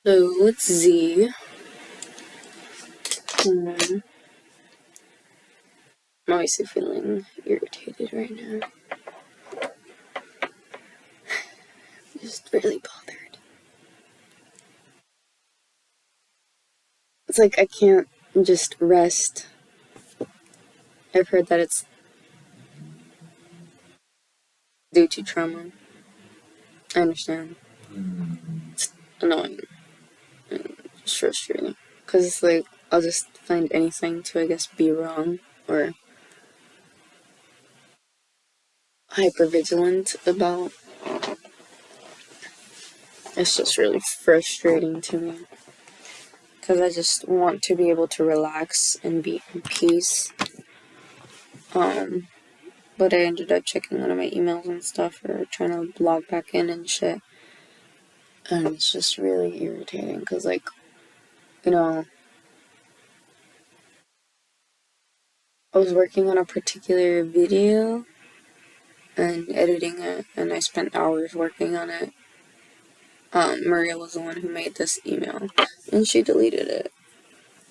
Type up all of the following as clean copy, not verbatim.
So it's Z. I'm obviously feeling irritated right now. Just really bothered. It's like I can't just rest. I've heard that it's due to trauma. I understand. It's annoying and it's frustrating. Because it's like I'll just find anything to, I guess, be wrong or hypervigilant about. It's just really frustrating to me. Because I just want to be able to relax and be in peace. But I ended up checking one of my emails and stuff or trying to log back in and shit. And it's just really irritating because, like, you know, I was working on a particular video and editing it, and I spent hours working on it. Maria was the one who made this email, and she deleted it.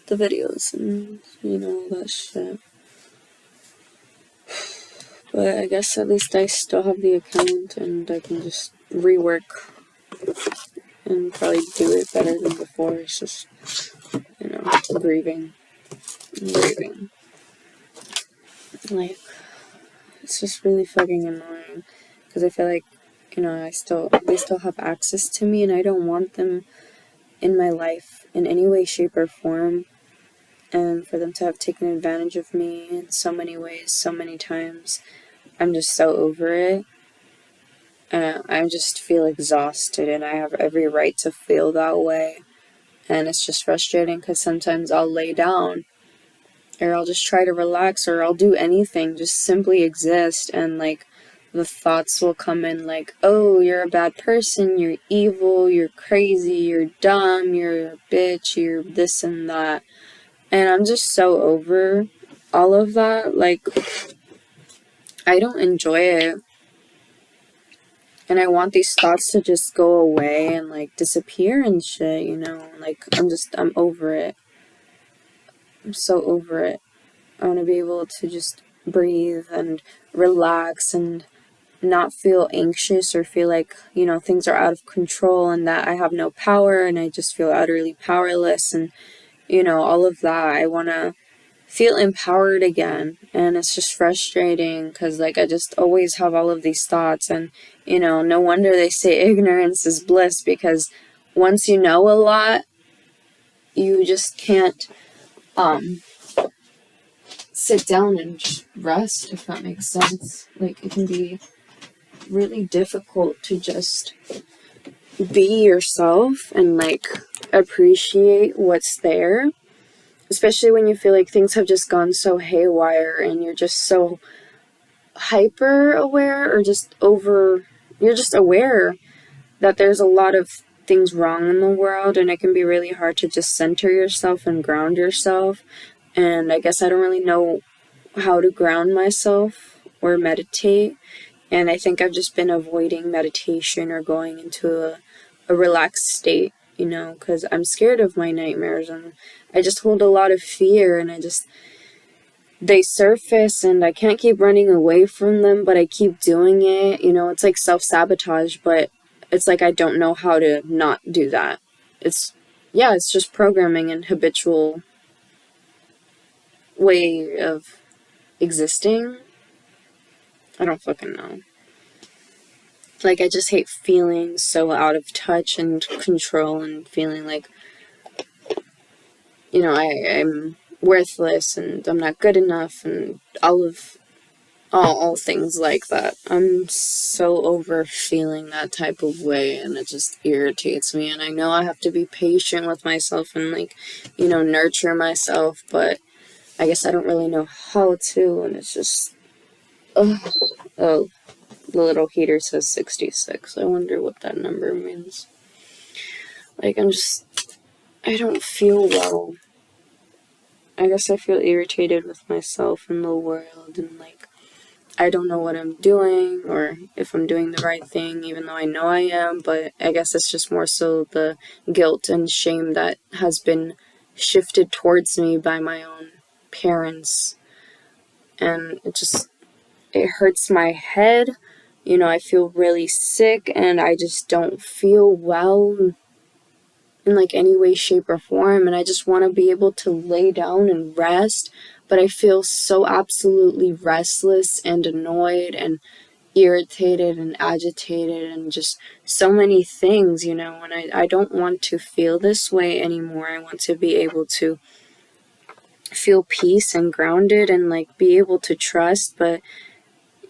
The videos and, all that shit. But I guess at least I still have the account and I can just rework and probably do it better than before. It's just, grieving. Like, it's just really fucking annoying. Because I feel like, they still have access to me and I don't want them in my life in any way, shape, or form. And for them to have taken advantage of me in so many ways, so many times, I'm just so over it. I just feel exhausted and I have every right to feel that way. And it's just frustrating because sometimes I'll lay down or I'll just try to relax or I'll do anything, just simply exist, and like the thoughts will come in like, oh, you're a bad person, you're evil, you're crazy, you're dumb, you're a bitch, you're this and that. And I'm just so over all of that. Like, I don't enjoy it. And I want these thoughts to just go away and like disappear and shit, Like, I'm over it. I'm so over it. I want to be able to just breathe and relax and not feel anxious or feel like, things are out of control and that I have no power and I just feel utterly powerless and, all of that. I want to feel empowered again. And it's just frustrating because, like, I just always have all of these thoughts and, no wonder they say ignorance is bliss, because once you know a lot, you just can't, sit down and just rest, if that makes sense. Like, it can be really difficult to just be yourself and like appreciate what's there, especially when you feel like things have just gone so haywire and you're just so hyper aware or you're just aware that there's a lot of things wrong in the world, and it can be really hard to just center yourself and ground yourself. And I guess I don't really know how to ground myself or meditate. And I think I've just been avoiding meditation or going into a relaxed state, because I'm scared of my nightmares and I just hold a lot of fear and they surface and I can't keep running away from them, but I keep doing it. It's like self-sabotage, but it's like I don't know how to not do that. It's just programming and habitual way of existing. I don't fucking know. Like, I just hate feeling so out of touch and control and feeling like, I'm worthless and I'm not good enough and all things like that. I'm so over feeling that type of way and it just irritates me. And I know I have to be patient with myself and like, nurture myself, but I guess I don't really know how to, and it's just, oh, the little heater says 66. I wonder what that number means. Like, I don't feel well. I guess I feel irritated with myself and the world, and like, I don't know what I'm doing or if I'm doing the right thing, even though I know I am. But I guess it's just more so the guilt and shame that has been shifted towards me by my own parents. And it hurts my head. I feel really sick and I just don't feel well in like any way, shape, or form. And I just want to be able to lay down and rest. But I feel so absolutely restless and annoyed and irritated and agitated and just so many things, and I don't want to feel this way anymore. I want to be able to feel peace and grounded and like be able to trust. But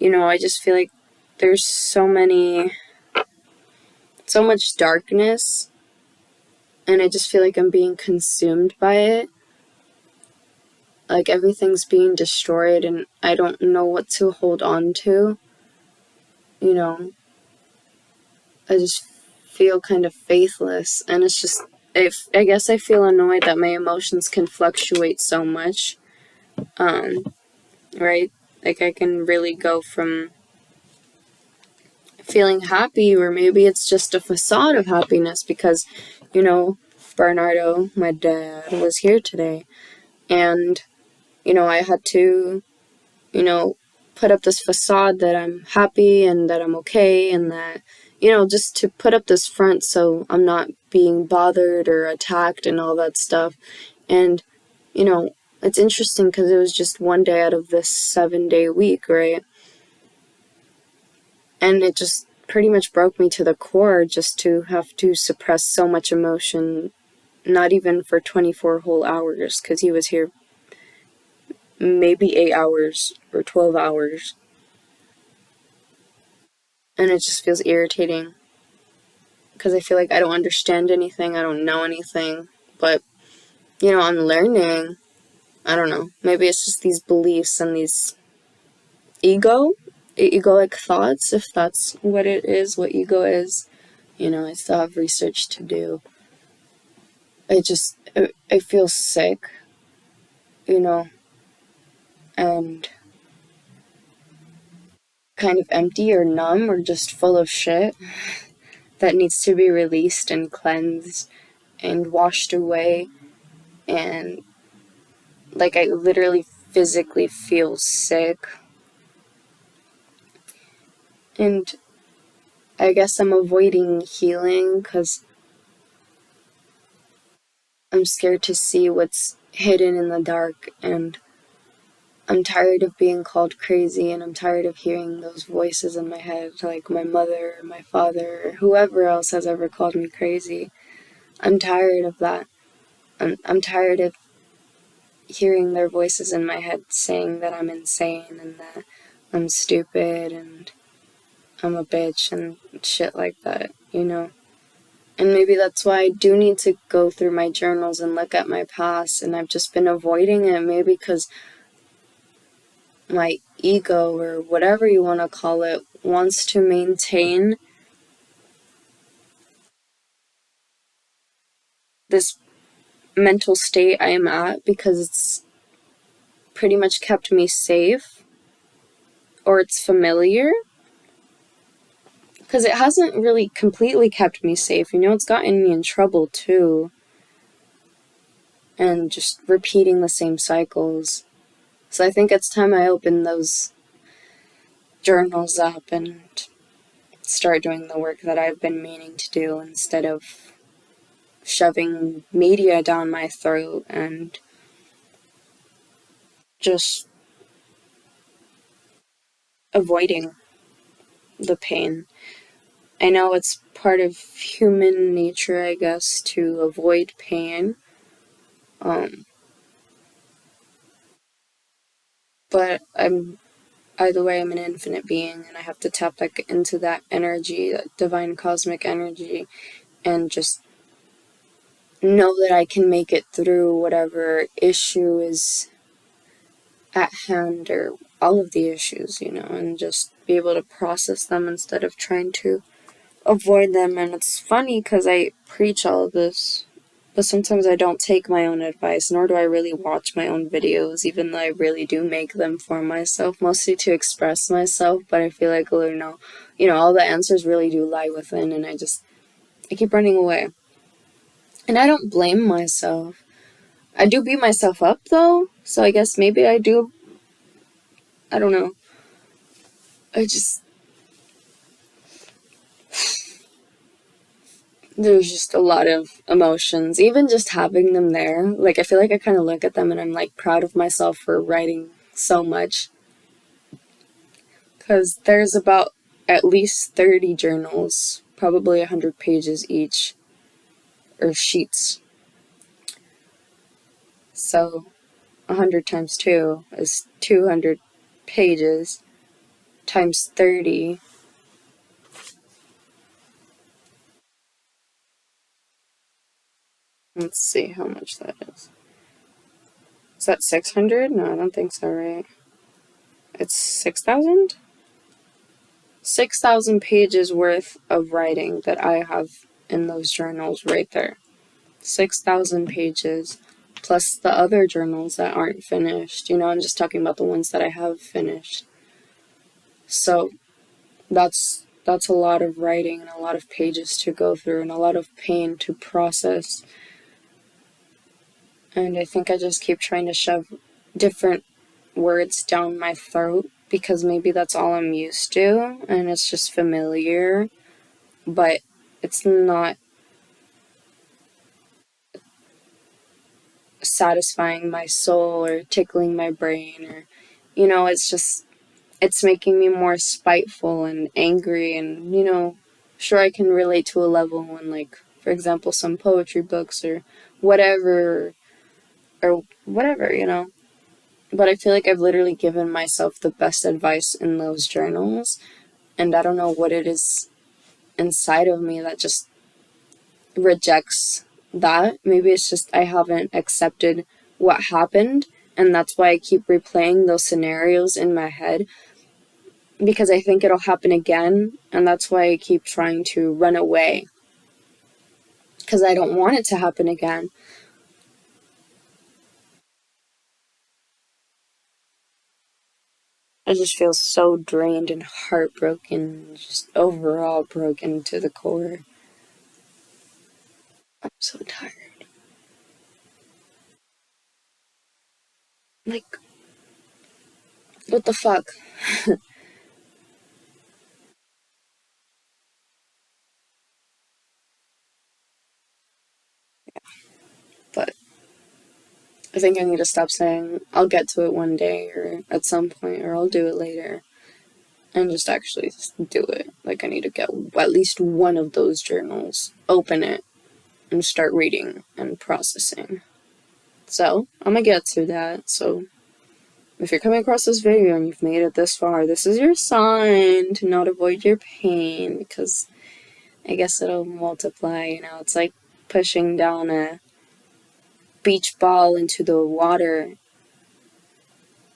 I just feel like there's so much darkness, and I just feel like I'm being consumed by it. Like everything's being destroyed and I don't know what to hold on to. I just feel kind of faithless, and it's just, I guess I feel annoyed that my emotions can fluctuate so much. Right? Like I can really go from feeling happy, or maybe it's just a facade of happiness because, Bernardo, my dad, was here today, and, I had to, put up this facade that I'm happy and that I'm okay and that, just to put up this front so I'm not being bothered or attacked and all that stuff. And, it's interesting because it was just one day out of this 7-day week, right? And it just pretty much broke me to the core just to have to suppress so much emotion, not even for 24 whole hours, because he was here maybe 8 hours or 12 hours. And it just feels irritating because I feel like I don't understand anything, I don't know anything, but, I'm learning. I don't know, maybe it's just these beliefs and these egoic thoughts, if that's what it is, what ego is. I still have research to do. I feel sick, and kind of empty or numb or just full of shit that needs to be released and cleansed and washed away. And like I literally physically feel sick. And I guess I'm avoiding healing because I'm scared to see what's hidden in the dark, and I'm tired of being called crazy, and I'm tired of hearing those voices in my head, like my mother, or my father, or whoever else has ever called me crazy. I'm tired of that. I'm tired of hearing their voices in my head saying that I'm insane and that I'm stupid and I'm a bitch and shit like that, And maybe that's why I do need to go through my journals and look at my past, and I've just been avoiding it, maybe because my ego, or whatever you want to call it, wants to maintain this mental state I am at because it's pretty much kept me safe, or it's familiar. Because it hasn't really completely kept me safe, it's gotten me in trouble too. And just repeating the same cycles. So I think it's time I open those journals up and start doing the work that I've been meaning to do instead of shoving media down my throat and just avoiding the pain. I know it's part of human nature, I guess, to avoid pain. But either way, I'm an infinite being, and I have to tap back into that energy, that divine cosmic energy, and just know that I can make it through whatever issue is at hand, or all of the issues, and just be able to process them instead of trying to avoid them. And it's funny because I preach all of this, but sometimes I don't take my own advice, nor do I really watch my own videos, even though I really do make them for myself, mostly to express myself. But I feel like, all the answers really do lie within, and I keep running away. And I don't blame myself. I do beat myself up, though, so I guess maybe I do. I don't know. There's just a lot of emotions, even just having them there. Like, I feel like I kind of look at them and I'm like proud of myself for writing so much. Because there's about at least 30 journals, probably 100 pages each, or sheets. So 100 times 2 is 200 pages times 30. Let's see how much that is. Is that 600? No, I don't think so, right? It's 6,000? 6,000 pages worth of writing that I have in those journals right there. 6,000 pages plus the other journals that aren't finished. I'm just talking about the ones that I have finished. So that's a lot of writing and a lot of pages to go through and a lot of pain to process. And I think I just keep trying to shove different words down my throat because maybe that's all I'm used to and it's just familiar, but it's not satisfying my soul or tickling my brain, or it's making me more spiteful and angry. And sure, I can relate to a level when, like, for example, some poetry books or whatever, but I feel like I've literally given myself the best advice in those journals, and I don't know what it is inside of me that just rejects that. Maybe it's just I haven't accepted what happened, and that's why I keep replaying those scenarios in my head, because I think it'll happen again, and that's why I keep trying to run away, because I don't want it to happen again. I just feel so drained and heartbroken, just overall broken to the core. I'm so tired. Like, what the fuck? But I think I need to stop saying I'll get to it one day or at some point or I'll do it later, and just actually just do it. Like, I need to get at least one of those journals, open it, and start reading and processing. So, I'm gonna get to that. So, if you're coming across this video and you've made it this far, this is your sign to not avoid your pain, because I guess it'll multiply. It's like pushing down a beach ball into the water,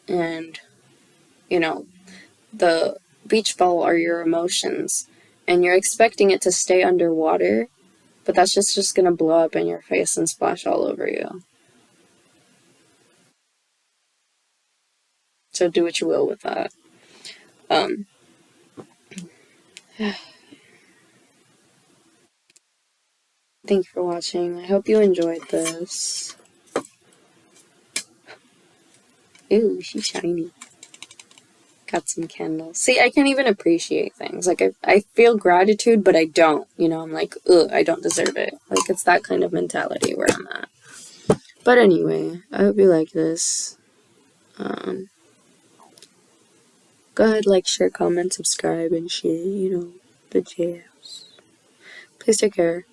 and the beach ball are your emotions, and you're expecting it to stay underwater, but that's just gonna blow up in your face and splash all over you. So do what you will with that. Thank you for watching. I hope you enjoyed this. Ooh, she's shiny. Got some candles. See, I can't even appreciate things. Like, I feel gratitude, but I don't. I'm like, ugh, I don't deserve it. Like, it's that kind of mentality where I'm at. But anyway, I hope you like this. Go ahead, like, share, comment, subscribe, and shit. The jazz. Please take care.